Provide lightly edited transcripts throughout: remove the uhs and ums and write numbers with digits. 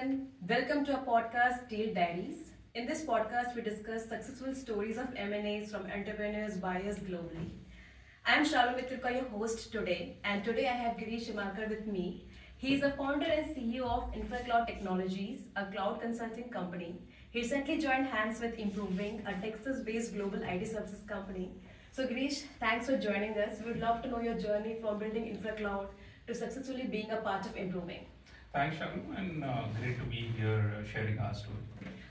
everyone. Welcome to our podcast, Deal Diaries. In this podcast, we discuss successful stories of M&As from entrepreneurs, buyers globally. I am Shravani Mitrika, your host today, and today I have Girish Shilamkar with me. He is the founder and CEO of InfraCloud Technologies, a cloud consulting company. He recently joined hands with Improving, a Texas-based global IT services company. So Girish, thanks for joining us. We would love to know your journey from building InfraCloud to successfully being a part of Improving. Thanks, Shalom, and great to be here sharing our story.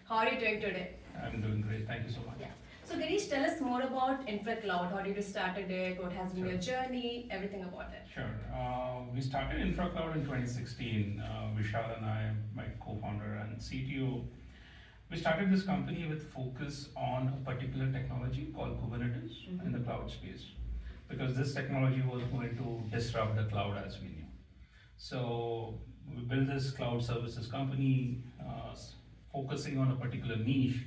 How are you doing today? I'm doing great. Thank you so much. Yeah. So Girish, tell us more about InfraCloud. How did you started it? What has been your Sure. journey? Everything about it. Sure. We started InfraCloud in 2016. Vishal and I, my co-founder and CTO, we started this company with focus on a particular technology called Kubernetes in the cloud space, because this technology was going to disrupt the cloud as we knew. So we built this cloud services company focusing on a particular niche,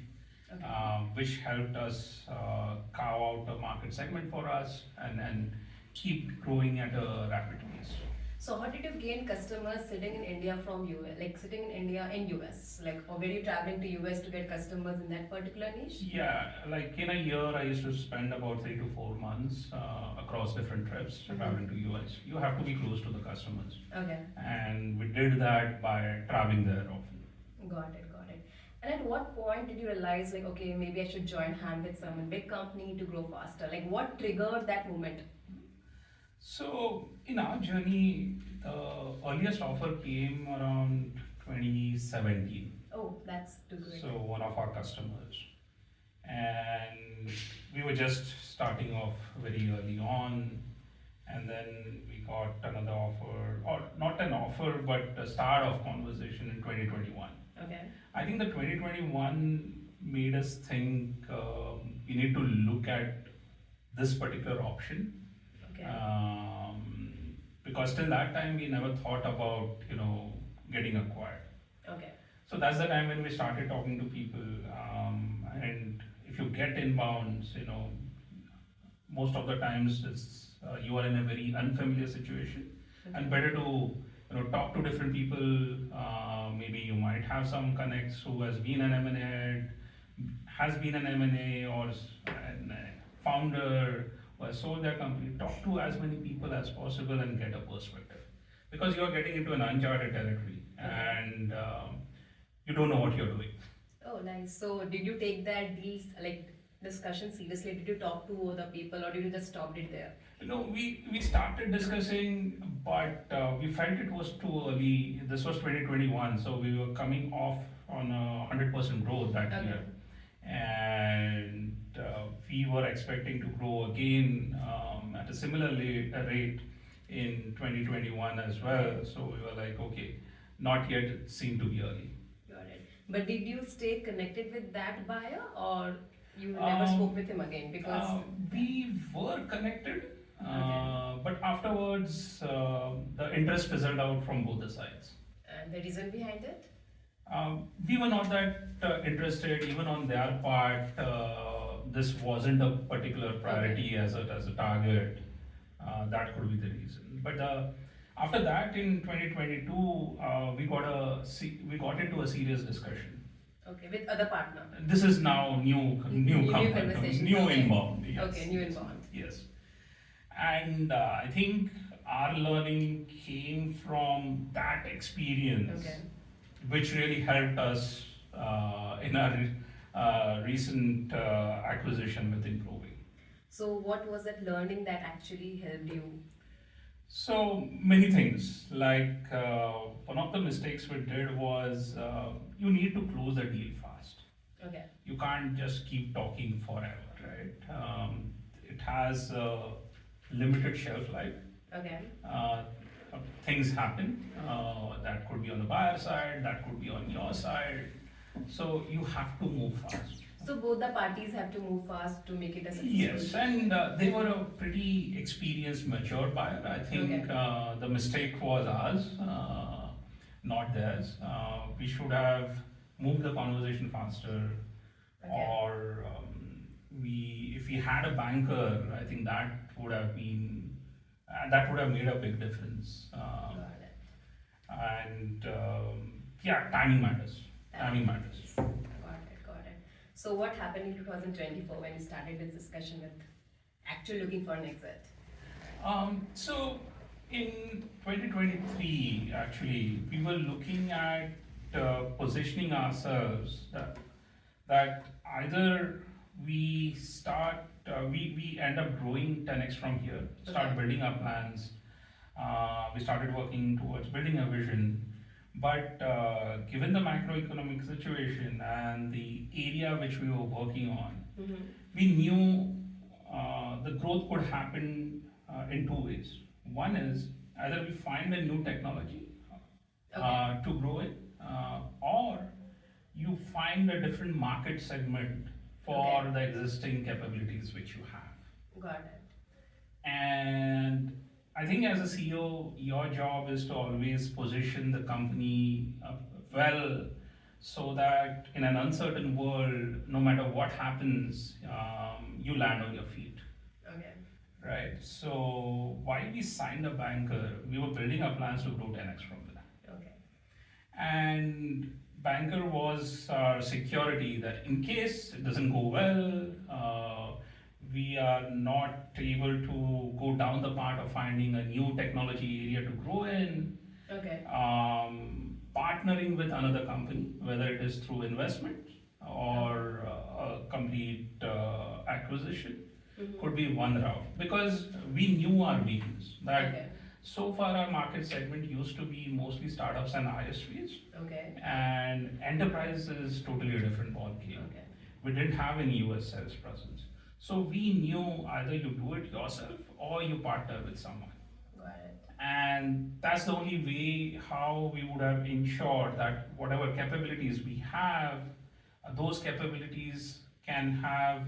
which helped us carve out a market segment for us and keep growing at a rapid pace. So how did you gain customers sitting in India from US, like sitting in India in US? Like, or were you traveling to US to get customers in that particular niche? Yeah, like in a year, I used to spend about 3 to 4 months across different trips traveling to US. You have to be close to the customers, Okay, and we did that by traveling there often. got it, got it. And at what point did you realize, like, okay, maybe I should join hand with some big company to grow faster? Like, what triggered that moment? So in our journey, the earliest offer came around 2017. Oh, that's too great. So one of our customers, and we were just starting off very early on, and then we got another offer, or not an offer, but a start of conversation in 2021. Okay. I think the 2021 made us think we need to look at this particular option. Okay. Because till that time we never thought about getting acquired. Okay. So that's the time when we started talking to people, and if you get inbounds, most of the times it's you are in a very unfamiliar situation, and better to talk to different people. Maybe you might have some connects who has been an M&A or a founder who has sold their company. Talk to as many people as possible and get a perspective, because you are getting into an uncharted territory and you don't know what you're doing. Oh, nice. So, did you take that these like discussion seriously? Did you talk to other people, or did you just stop it there? We started discussing, but we felt it was too early. This was 2021, so we were coming off on a 100% growth that year, and we were expecting to grow again at a similar rate in 2021 as well. So we were like, okay, not yet. It seemed to be early. Got it. But did you stay connected with that buyer, or you never spoke with him again? Because we were connected, but afterwards the interest fizzled out from both the sides. and the reason behind it? We were not that interested, even on their part. This wasn't a particular priority as a target. That could be the reason. But after that, in 2022, we got into a serious discussion. Okay, with other partner. This is now new company, conversation. new Okay. inbound. Yes. Okay, new inbound. Yes, and I think our learning came from that experience, Okay. which really helped us in our recent acquisition with Improving. So, what was that learning that actually helped you? So many things. Like one of the mistakes we did was you need to close the deal fast. Okay. You can't just keep talking forever, right? It has a limited shelf life. Okay. Things happen. That could be on the buyer side, that could be on your side. So you have to move fast. So both the parties have to move fast to make it a successful. Yes, and they were a pretty experienced, mature buyer. I think the mistake was ours, not theirs. We should have moved the conversation faster, or if we had a banker, I think that would have made a big difference. Got it. And Yeah, timing matters. Timing matters. Got it, got it. So what happened in 2024 when you started this discussion with actually looking for an exit? So in 2023, actually, we were looking at positioning ourselves that either we end up growing 10x from here, start Okay. building our plans. We started working towards building a vision. But given the macroeconomic situation and the area which we were working on, Mm-hmm. we knew the growth could happen in two ways. One is either we find a new technology Okay. to grow in, or you find a different market segment for Okay. the existing capabilities which you have. Got it. And I think as a CEO, your job is to always position the company well so that in an uncertain world, no matter what happens, you land on your feet. Okay. Right. So while we signed a banker, we were building our plans to grow 10x from there. Okay. And banker was our security that in case it doesn't go well, we are not able to go down the path of finding a new technology area to grow in, Okay. partnering with another company, whether it is through investment or a complete acquisition, Mm-hmm. could be one route because we knew our weakness that Okay. so far our market segment used to be mostly startups and ISVs, Okay. and enterprise is totally a different ballgame. Okay. We didn't have any US sales presence. So we knew either you do it yourself or you partner with someone. Got it. And that's the only way how we would have ensured that whatever capabilities we have, those capabilities can have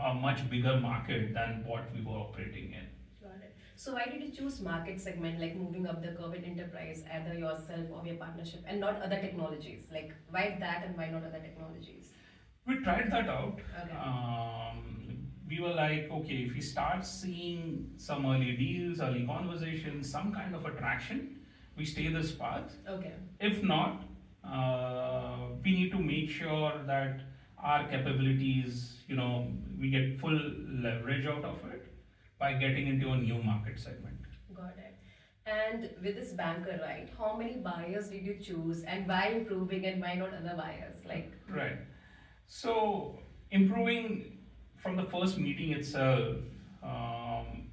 a much bigger market than what we were operating in. Got it. So why did you choose market segment like moving up the curve in enterprise, either yourself or your partnership, and not other technologies? Like why that and why not other technologies? We tried that out. Okay. We were like, okay, if we start seeing some early deals, early conversations, some kind of attraction, we stay this path. Okay. If not, we need to make sure that our capabilities, we get full leverage out of it by getting into a new market segment. Got it. And with this banker, right, how many buyers did you choose and why improving and why not other buyers? Like, Right. So improving from the first meeting itself, um,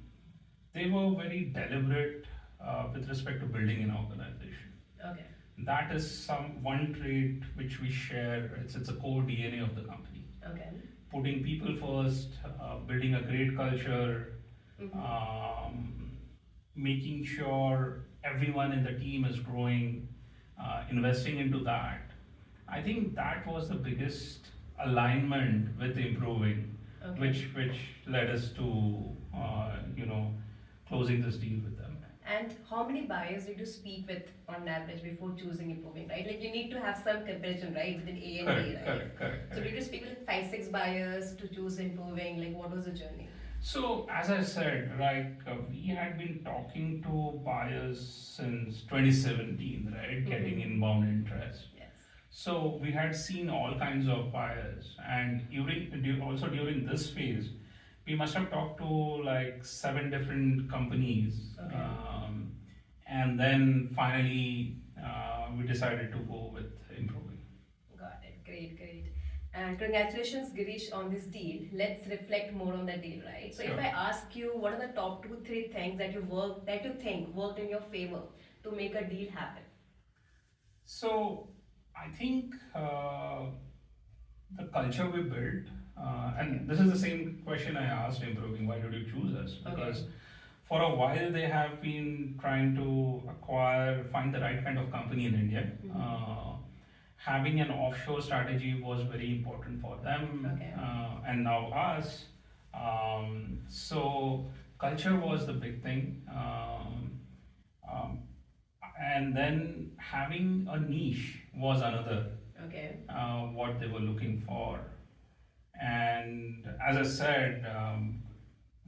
they were very deliberate with respect to building an organization. okay. That is one trait which we share. It's a core DNA of the company. Okay. Putting people first, building a great culture, Mm-hmm. making sure everyone in the team is growing, investing into that. I think that was the biggest alignment with improving, Okay. which led us to closing this deal with them. And how many buyers did you speak with on average before choosing improving, right? Like you need to have some comparison, right, within A and Correct, B, right? correct. So did you speak with 5, 6 buyers to choose improving? Like what was the journey? So as I said, we had been talking to buyers since 2017, right, getting inbound interest. Yes. So we had seen all kinds of buyers, and also during this phase, we must have talked to like 7 different companies, Okay. and then finally we decided to go with improving. Got it. Great, great. And congratulations, Girish, on this deal. Let's reflect more on the deal, right? So, if Sure. I ask you, what are the top 2, 3 things that you think worked in your favor to make a deal happen? So I think the culture we built, and this is the same question I asked improving. Why did you choose us? Because for a while they have been trying to find the right kind of company in India. Having an offshore strategy was very important for them, Okay. and now us. So culture was the big thing, and then having a niche was another. Okay. What they were looking for, and as I said,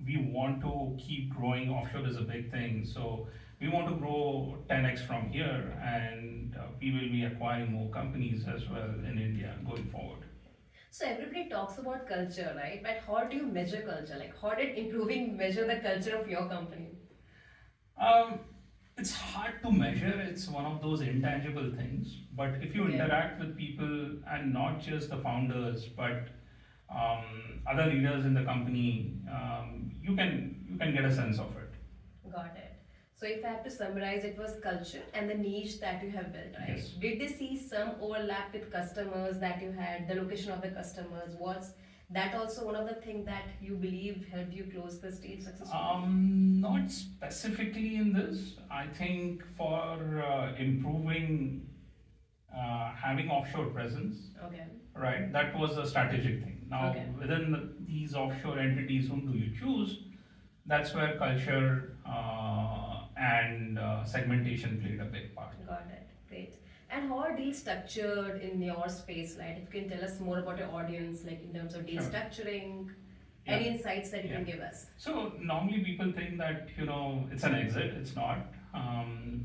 we want to keep growing. Offshore is a big thing, so we want to grow 10x from here, and we will be acquiring more companies as well in India going forward. So everybody talks about culture, right? But how do you measure culture? Like, how did improving measure the culture of your company? Um, it's hard to measure, it's one of those intangible things. But if you Okay. interact with people, and not just the founders, but other leaders in the company, you can get a sense of it. Got it. So if I have to summarize, it was culture and the niche that you have built, right? Yes. Did they see some overlap with customers that you had, the location of the customers? Was that also one of the things that you believe helped you close the deal successfully? Not specifically in this. I think for improving having offshore presence, Okay. right? That was a strategic thing. Now, Okay. within these offshore entities, whom do you choose? That's where culture and segmentation played a big part. Got it. Great. And how are deals structured in your space, right? If you can tell us more about your audience, like in terms of deal Sure. structuring, Yeah. any insights that you can Yeah. give us? So normally people think that it's an exit. It's not.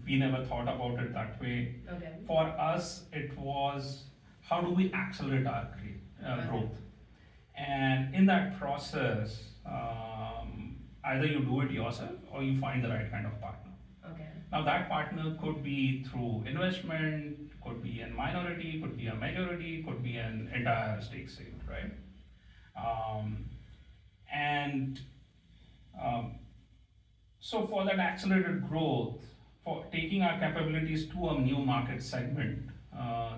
We never thought about it that way. Okay. For us, it was how do we accelerate our growth, and in that process, either you do it yourself or you find the right kind of partner. Okay. Now that partner could be through investment, could be a minority, could be a majority, could be an entire stake sale, right? Um, and so for that accelerated growth, for taking our capabilities to a new market segment,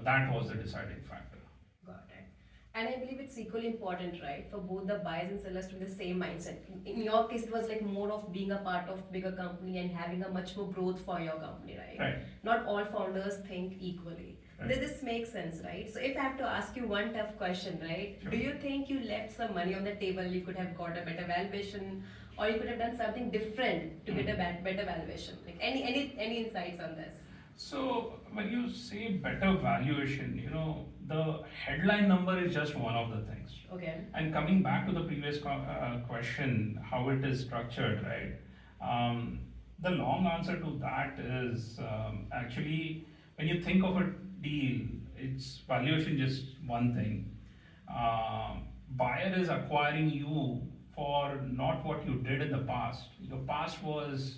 that was the deciding factor. Got it. And I believe it's equally important, right, for both the buyers and sellers to be the same mindset. In your case, it was like more of being a part of bigger company and having a much more growth for your company, right? Right. Not all founders think equally. Right. This makes sense, right? So if I have to ask you one tough question, right? Sure. Do you think you left some money on the table? You could have got a better valuation, or you could have done something different to get a better valuation. Like any insights on this? So when you say better valuation, the headline number is just one of the things. Okay. And coming back to the previous question, how it is structured, right? The long answer to that is actually when you think of a deal, it's valuation just one thing. Buyer is acquiring you for not what you did in the past. Your past was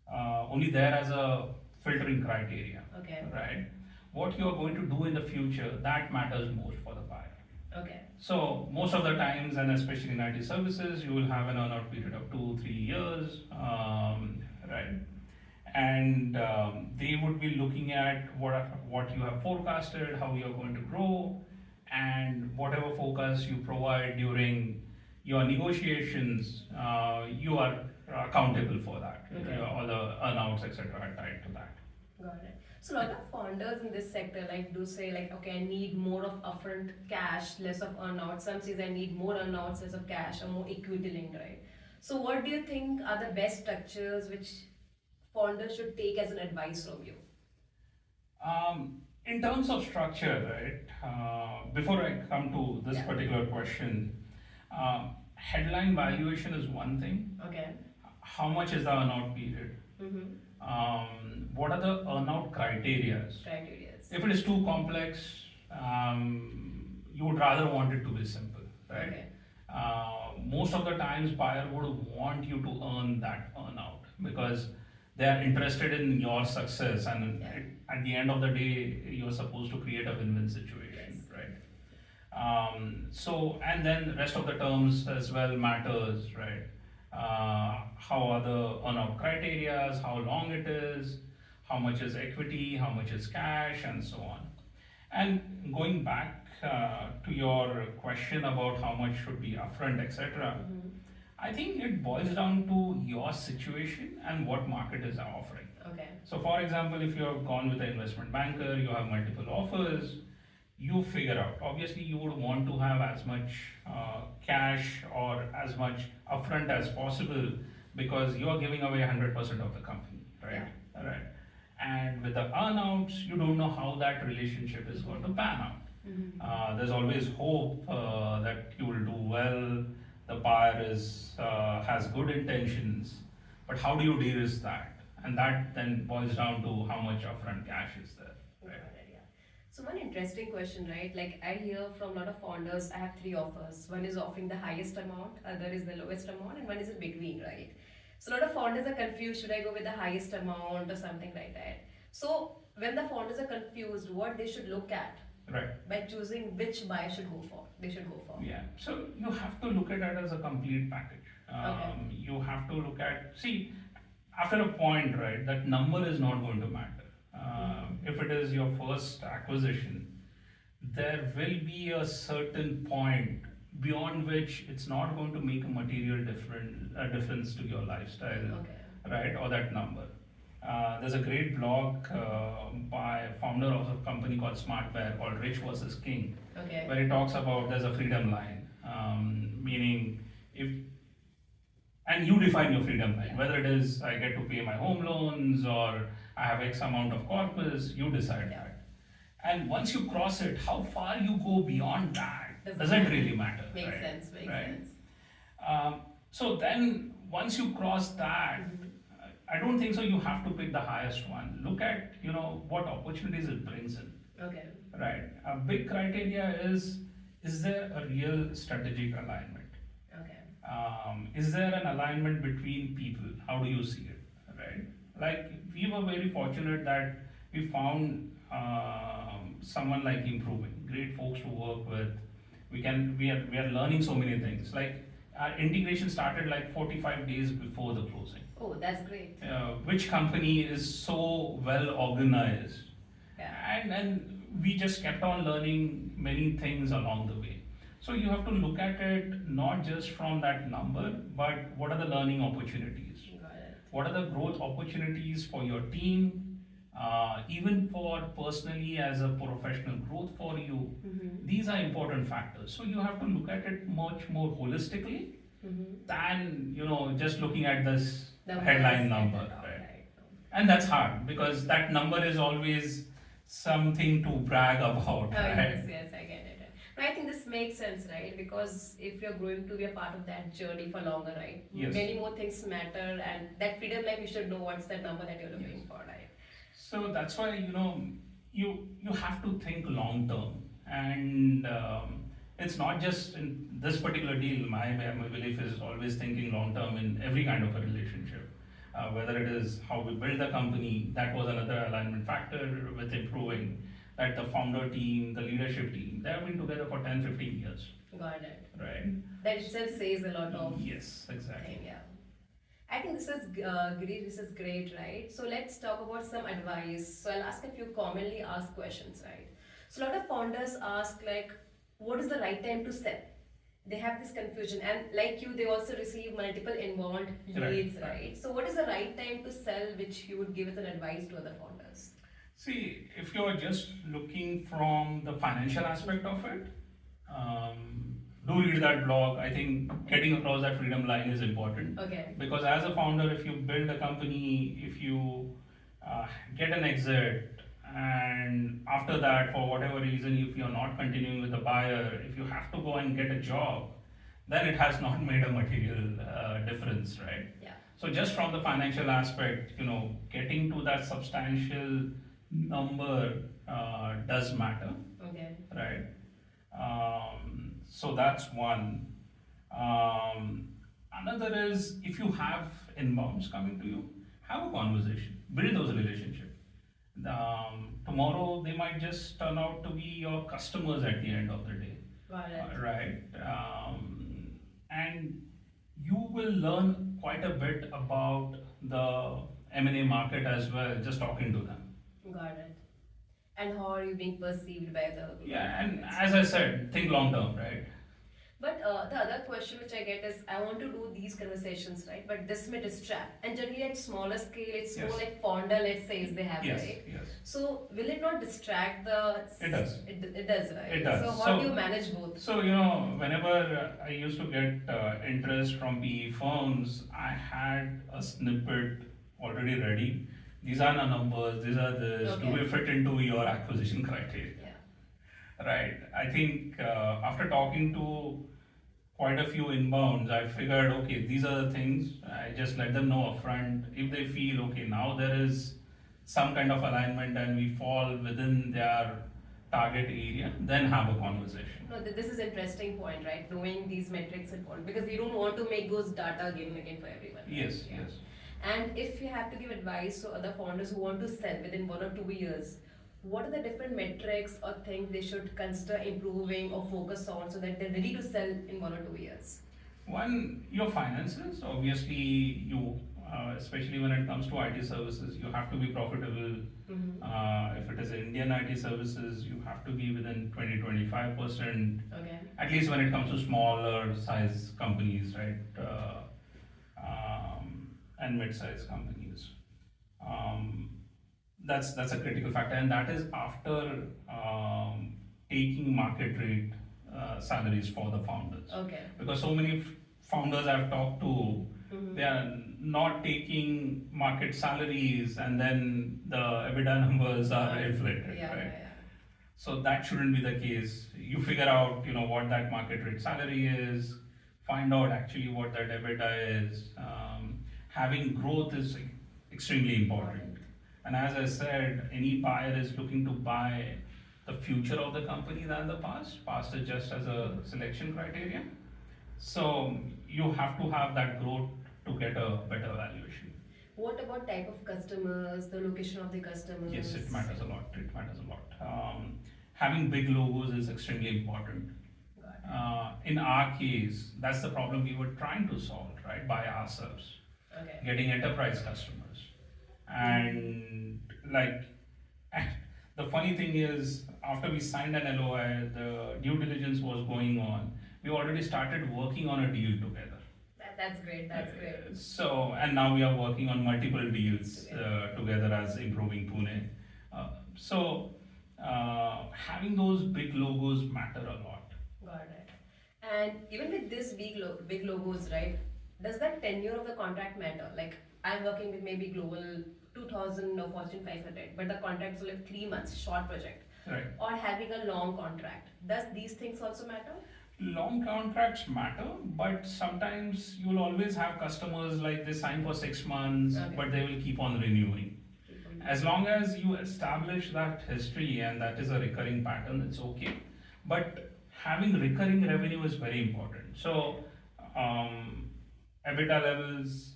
only there as a filtering criteria, Okay. right? What you are going to do in the future, that matters most for the buyer. Okay. So most of the times, and especially in IT services, you will have an earnout period of 2-3 years, right? And they would be looking at what you have forecasted, how you are going to grow, and whatever forecast you provide during your negotiations, you are accountable for that. Okay. All the earnouts, etc., are tied to that. Got it. So a lot of founders in this sector do say okay, I need more of upfront cash, less of earnouts. Some says I need more earnouts, less of cash, or more equity linked, right? So what do you think are the best structures which founders should take as an advice from you? In terms of structure, right? Before I come to this Yeah. particular question, headline valuation is one thing. Okay. How much is the earnout period? Mm-hmm. What are the earnout criteria? Criteria. If it is too complex, you would rather want it to be simple, right? Okay. Most of the times, buyer would want you to earn that earnout because they are interested in your success, and Yeah. at the end of the day, you're supposed to create a win-win situation, Yes. right? So, and then rest of the terms as well matters, right? How are the earnout criteria, how long it is, how much is equity, how much is cash, and so on. And going back to your question about how much should be upfront, etc., Mm-hmm. I think it boils down to your situation and what market is offering. Okay. So, for example, if you have gone with an investment banker, you have multiple offers, you figure out. Obviously, you would want to have as much cash or as much upfront as possible because you are giving away 100% of the company, right? Yeah. Right. And with the earnouts, you don't know how that relationship is going to pan out. Mm-hmm. There's always hope that you will do well. The buyer has good intentions, but how do you de-risk that? and that then boils down to how much upfront cash is there. Got Right. it, yeah. So one interesting question, right? Like I hear from a lot of founders, I have three offers. One is offering the highest amount, other is the lowest amount, and one is in between, right? So a lot of founders are confused, should I go with the highest amount or something like that? So when the founders are confused, what they should look at Right. by choosing which buy should go for, they should go for. Yeah. So you have to look at it as a complete package. You have to look at, see, after a point, right, that number is not going to matter. If it is your first acquisition, there will be a certain point beyond which it's not going to make a material difference to your lifestyle, Okay. right, or that number. There's a great blog by a founder of a company called Smart Bear called Rich versus King, Okay. where he talks about there's a freedom line, meaning if, and you define your freedom line, Yeah. whether it is I get to pay my home loans or I have X amount of corpus, you decide Yeah. that. And once you cross it, how far you go beyond that Doesn't doesn't matter. really matter. Makes right? sense, makes Right. sense. So then once you cross that, Mhm. I don't think so you have to pick the highest one. Look at, what opportunities it brings in. Okay. Right. A big criteria is there a real strategic alignment? Okay. Is there an alignment between people? How do you see it? Right. Like we were very fortunate that we found someone like Improving, great folks to work with. We are learning so many things. Like our integration started like 45 days before the closing. Oh, that's great. Which company is so well organized, Yeah. and we just kept on learning many things along the way. So you have to look at it not just from that number, but what are the learning opportunities? Got it. What are the growth opportunities for your team, even for personally as a professional growth for you? Mm-hmm. These are important factors. So you have to look at it much more holistically Mm-hmm. than just looking at this Numbers headline and number, all, right? And that's hard because that number is always something to brag about, Oh, right? yes, yes, I get it. No, I think this makes sense, right? Because if you're going to be a part of that journey for longer, right? Yes. Many more things matter, and that freedom, like you should know what's that number that you're looking Yes. for, right? So that's why you have to think long term, and it's not just in this particular deal. My belief is always thinking long term in every kind of a relationship. Whether it is how we build the company, that was another alignment factor with Improving. That the founder team, the leadership team, they have been together for 10, 15 years, Got it. right? That itself says a lot of Yes, exactly. thing, yeah. I think this is Girish, this is great, right? So let's talk about some advice. So I'll ask a few commonly asked questions, right? So a lot of founders ask like, what is the right time to sell? They have this confusion, and like you, they also receive multiple inbound leads, right? So what is the right time to sell, which you would give as an advice to other founders? See, if you're just looking from the financial aspect of it, do read that blog. I think getting across that freedom line is important Okay. because as a founder, if you build a company, if you get an exit, and after that, for whatever reason, if you're not continuing with the buyer, if you have to go and get a job, then it has not made a material difference, right? Yeah. So just from the financial aspect, getting to that substantial number does matter, Okay. right? So that's one. Another is if you have inbounds coming to you, have a conversation, build those relationships. Tomorrow they might just turn out to be your customers at the end of the day, Got it. right? And you will learn quite a bit about the M&A market as well, just talking to them. Got it. And how are you being perceived by the Yeah, and clients? as I said, think long term, right? But the other question which I get is, I want to do these conversations, right? But this may distract. And generally at smaller scale, it's more Yes. like founder led sales they have, Yes, right? yes. So will it not distract the? It does. It does, right? It does. So how So- do you manage both? So, whenever I used to get interest from PE firms, I had a snippet already ready. These are the numbers, these are this, do Okay. we fit into your acquisition criteria? Yeah. Right. I think after talking to quite a few inbounds. I figured, okay, these are the things. I just let them know upfront. If they feel, okay, now there is some kind of alignment and we fall within their target area, then have a conversation. No, this is interesting point, right? Knowing these metrics important because you don't want to make those data again and again for everyone. Right? Yes, Yeah. yes. And if you have to give advice to other founders who want to sell within 1 or 2 years, what are the different metrics or things they should consider improving or focus on so that they're ready to sell in 1 or 2 years? One, your finances. Obviously, you, especially when it comes to IT services, you have to be profitable. Mm-hmm. If it is Indian IT services, you have to be within 20-25%. Okay. At least when it comes to smaller size companies, right? And mid-sized companies. That's a critical factor, and that is after taking market rate salaries for the founders. Okay. Because so many founders I've talked to, Mm-hmm. they are not taking market salaries, and then the EBITDA numbers are inflated, Yeah, right? yeah, So that shouldn't be the case. You figure out, what that market rate salary is, find out actually what that EBITDA is. Having growth is extremely important. And as I said, any buyer is looking to buy the future of the company than the past. Past is just as a selection criteria. So you have to have that growth to get a better valuation. What about type of customers, the location of the customers? Yes, it matters a lot. It matters a lot. Having big logos is extremely important. In our case, that's the problem we were trying to solve, right, by ourselves, Okay. getting enterprise customers. And like, the funny thing is, after we signed an LOI, the due diligence was going on. We already started working on a deal together. That's great. That's great. So, and now we are working on multiple deals together as Improving Pune. Having those big logos matter a lot. Got it. And even with this big logos, right? Does that tenure of the contract matter? Like I'm working with maybe global 2000 or Fortune 500, but the contract's like 3 months, short project. Right. Or having a long contract. Does these things also matter? Long contracts matter, but sometimes you'll always have customers like they sign for 6 months, Okay. but they will keep on renewing. As long as you establish that history and that is a recurring pattern, it's okay. But having recurring revenue is very important. So, EBITDA levels,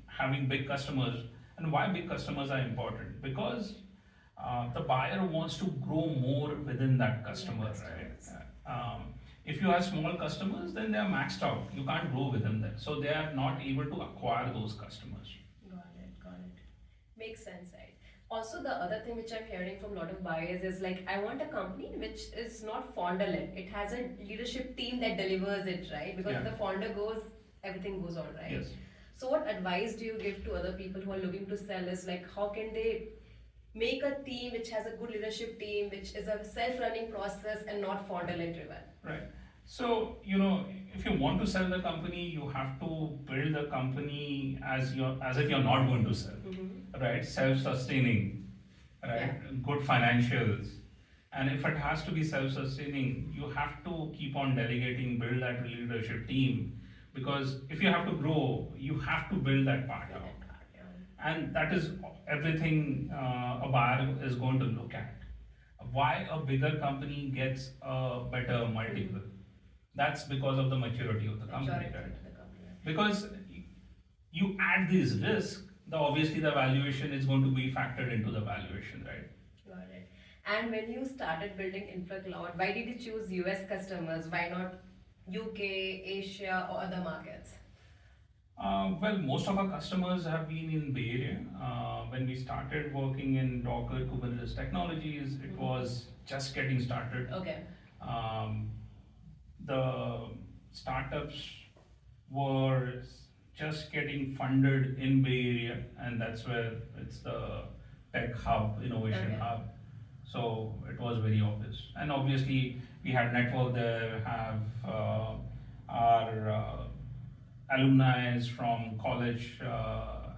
having big customers, and why big customers are important? Because the buyer wants to grow more within that customer, right? If you have small customers, then they are maxed out. You can't grow within them. So they are not able to acquire those customers. Got it. Makes sense, right? Also, the other thing which I'm hearing from a lot of buyers is like, I want a company which is not founder-led. It has a leadership team that delivers it, right? Because if the founder goes, everything goes on, right? Yes. So what advice do you give to other people who are looking to sell is like, how can they make a team which has a good leadership team, which is a self-running process and not founder-led driven? Right. So, if you want to sell the company, you have to build the company as if you're not going to sell, right? Self-sustaining, right? Good financials. And if it has to be self-sustaining, you have to keep on delegating, build that leadership team. Because if you have to grow, you have to build that part out. And that is everything a buyer is going to look at. Why a bigger company gets a better multiple? That's because of the maturity of the company, right? Because you add these risks, obviously the valuation is going to be factored into the valuation, right? Got it. And when you started building InfraCloud, why did you choose US customers? Why not UK, Asia, or other markets? Well, most of our customers have been in Bay Area. When we started working in Docker Kubernetes Technologies, it was just getting started. Okay. The startups were just getting funded in Bay Area, and that's where it's the tech hub, innovation hub. So it was very obvious. And obviously, we had network there, have our alumni from college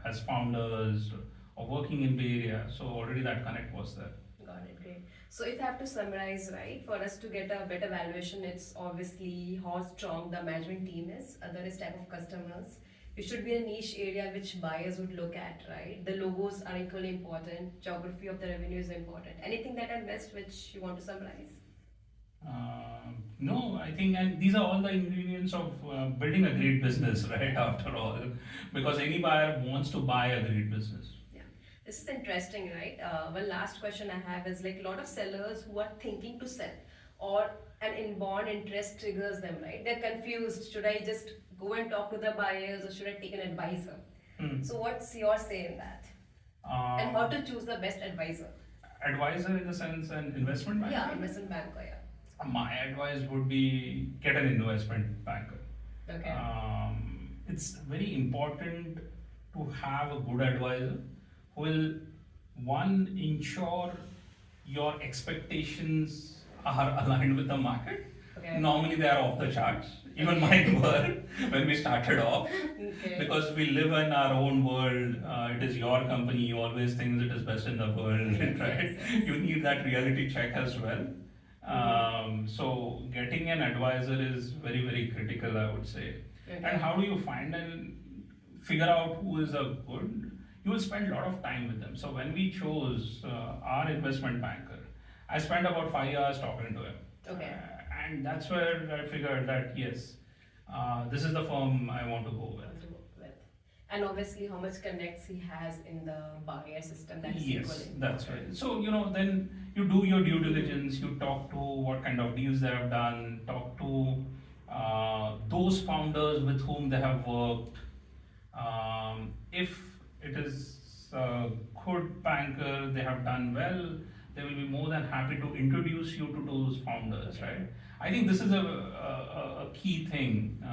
as founders or working in Bay Area. So already that connect was there. Got it, great. So if I have to summarize, right, for us to get a better valuation, it's obviously how strong the management team is, other is type of customers. It should be a niche area which buyers would look at, right? The logos are equally important, geography of the revenue is important. Anything that I missed which you want to summarize? No, I think, and these are all the ingredients of building a great business, right? After all, because any buyer wants to buy a great business. Yeah, this is interesting, right? One last question I have is like a lot of sellers who are thinking to sell or an inborn interest triggers them, right? They're confused. Should I just go and talk to the buyers or should I take an advisor? Hmm. So what's your say in that? And how to choose the best advisor? Advisor in the sense an investment banker? Yeah, investment banker, yeah. My advice would be get an investment banker. Okay. It's very important to have a good advisor who will, one, ensure your expectations are aligned with the market. Okay. Normally they are off the charts. Even mine were when we started off. Okay. Because we live in our own world, it is your company, you always think it is best in the world, right? Yes. You need that reality check as well. So getting an advisor is very, very critical, I would say. Okay. And how do you find and figure out who is a good? You will spend a lot of time with them. So when we chose our investment banker, I spent about 5 hours talking to him. Okay. And that's where I figured that yes, this is the firm I want to go with. Want to work with. And obviously how much connects he has in the buyer system, that is Yes, equally that's important. right. So, then you do your due diligence, you talk to what kind of deals they have done, talk to those founders with whom they have worked. If it is a good banker, they have done well, they will be more than happy to introduce you to those founders, right? I think this is a key thing.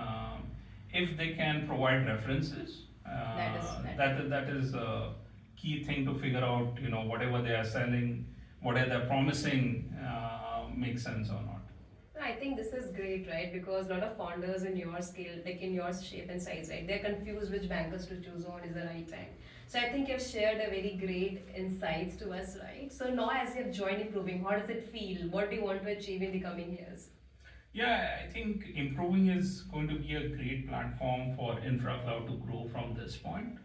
If they can provide references, that is a key thing to figure out, whatever they are selling, whatever they're promising, makes sense or not. I think this is great, right? Because a lot of founders in your scale, like in your shape and size, right? They're confused which bankers to choose on is the right time. So I think you've shared a very great insights to us, right? So now as you have joined Improving, how does it feel? What do you want to achieve in the coming years? Yeah, I think Improving is going to be a great platform for InfraCloud to grow from this point.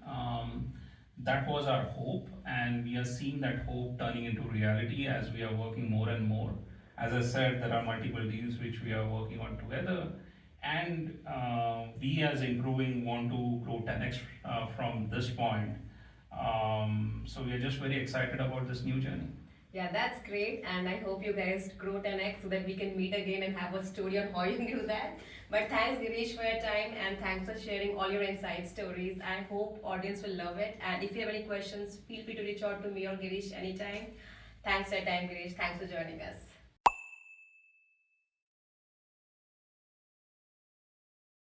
That was our hope, and we are seeing that hope turning into reality as we are working more and more. As I said, there are multiple deals which we are working on together, and we as Improving want to grow 10x from this point. So we are just very excited about this new journey. Yeah, that's great, and I hope you guys grow 10x so that we can meet again and have a story on how you do that. But thanks, Girish, for your time, and thanks for sharing all your inside stories. I hope audience will love it. And if you have any questions, feel free to reach out to me or Girish anytime. Thanks for your time, Girish. Thanks for joining us.